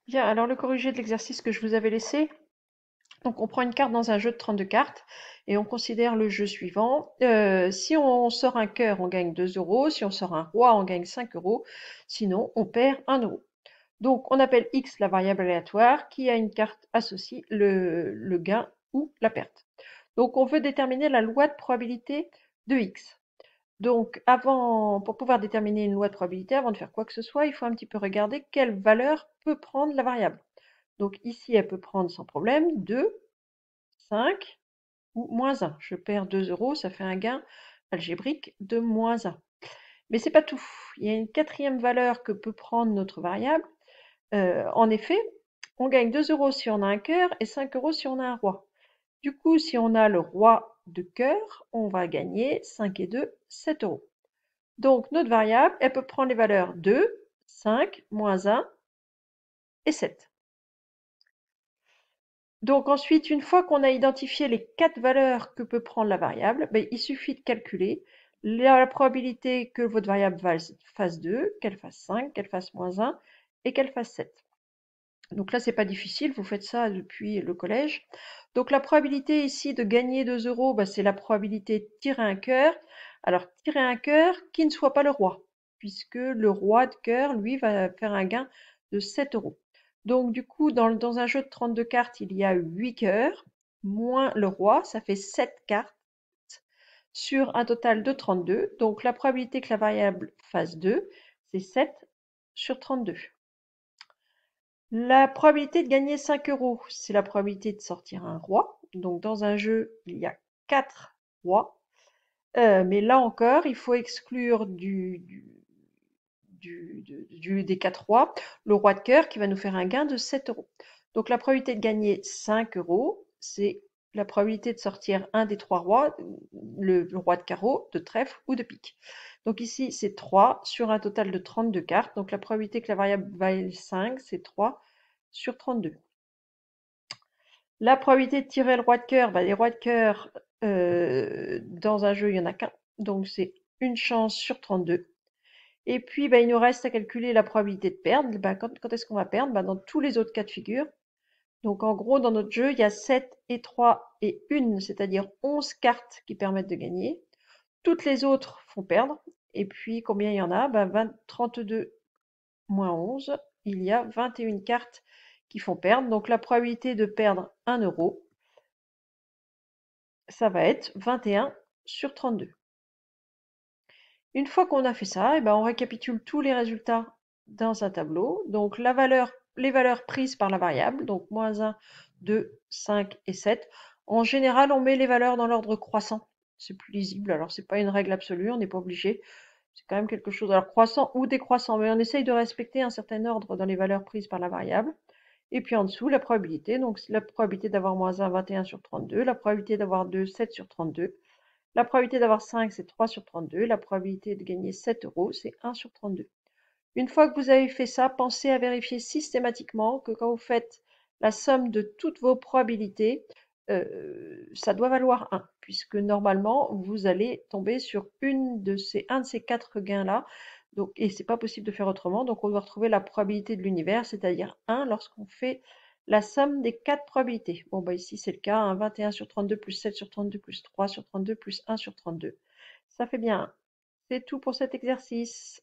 Bien, alors le corrigé de l'exercice que je vous avais laissé, donc on prend une carte dans un jeu de 32 cartes et on considère le jeu suivant. Si on sort un cœur, on gagne 2 euros. Si on sort un roi, on gagne 5 euros. Sinon, on perd 1 euro. Donc on appelle X la variable aléatoire qui a une carte associe le gain ou la perte. Donc on veut déterminer la loi de probabilité de X. Donc, pour pouvoir déterminer une loi de probabilité, avant de faire quoi que ce soit, il faut un petit peu regarder quelle valeur peut prendre la variable. Donc ici, elle peut prendre sans problème 2, 5 ou moins 1. Je perds 2 euros, ça fait un gain algébrique de moins 1. Mais c'est pas tout. Il y a une quatrième valeur que peut prendre notre variable. En effet, on gagne 2 euros si on a un cœur et 5 euros si on a un roi. Du coup, si on a le roi de cœur, on va gagner 5 et 2, 7 euros. Donc notre variable, elle peut prendre les valeurs 2, 5, moins 1 et 7. Donc ensuite, une fois qu'on a identifié les 4 valeurs que peut prendre la variable, ben, il suffit de calculer la probabilité que votre variable fasse 2, qu'elle fasse 5, qu'elle fasse moins 1 et qu'elle fasse 7. Donc là, c'est pas difficile, vous faites ça depuis le collège. Donc la probabilité ici de gagner 2 euros, ben, c'est la probabilité de tirer un cœur. Alors tirer un cœur qui ne soit pas le roi, puisque le roi de cœur, lui, va faire un gain de 7 euros. Donc du coup, dans un jeu de 32 cartes, il y a 8 cœurs, moins le roi, ça fait 7 cartes sur un total de 32. Donc la probabilité que la variable fasse 2, c'est 7 sur 32. La probabilité de gagner 5 euros, c'est la probabilité de sortir un roi. Donc dans un jeu, il y a 4 rois. Mais là encore, il faut exclure des 4 rois le roi de cœur qui va nous faire un gain de 7 euros. Donc la probabilité de gagner 5 euros, c'est la probabilité de sortir un des 3 rois, le roi de carreau, de trèfle ou de pique. Donc ici, c'est 3 sur un total de 32 cartes. Donc la probabilité que la variable vaille 5, c'est 3 sur 32. La probabilité de tirer le roi de cœur, bah, les rois de cœur, dans un jeu, il n'y en a qu'un. Donc c'est une chance sur 32. Et puis, bah, il nous reste à calculer la probabilité de perdre. Bah, quand est-ce qu'on va perdre? Bah, dans tous les autres cas de figure. Donc en gros, dans notre jeu, il y a 7 et 3 et 1, c'est-à-dire 11 cartes qui permettent de gagner. Toutes les autres font perdre. Et puis, combien il y en a? Bah, 32 moins 11, il y a 21 cartes qui font perdre. Donc la probabilité de perdre 1 euro, ça va être 21 sur 32. Une fois qu'on a fait ça, eh ben, on récapitule tous les résultats dans un tableau. Donc les valeurs prises par la variable, donc moins 1, 2, 5 et 7. En général, on met les valeurs dans l'ordre croissant. C'est plus lisible. Alors, c'est pas une règle absolue, on n'est pas obligé. C'est quand même quelque chose. Alors, croissant ou décroissant, mais on essaye de respecter un certain ordre dans les valeurs prises par la variable. Et puis en dessous, la probabilité. Donc, la probabilité d'avoir moins 1, 21 sur 32. La probabilité d'avoir 2, 7 sur 32. La probabilité d'avoir 5, c'est 3 sur 32. La probabilité de gagner 7 euros, c'est 1 sur 32. Une fois que vous avez fait ça, pensez à vérifier systématiquement que quand vous faites la somme de toutes vos probabilités, ça doit valoir 1, puisque normalement, vous allez tomber sur un de ces 4 gains-là. Donc, et c'est pas possible de faire autrement. Donc, on doit retrouver la probabilité de l'univers, c'est-à-dire 1 lorsqu'on fait la somme des 4 probabilités. Bon, bah ici, c'est le cas, hein, 21 sur 32 plus 7 sur 32 plus 3 sur 32 plus 1 sur 32. Ça fait bien 1. C'est tout pour cet exercice.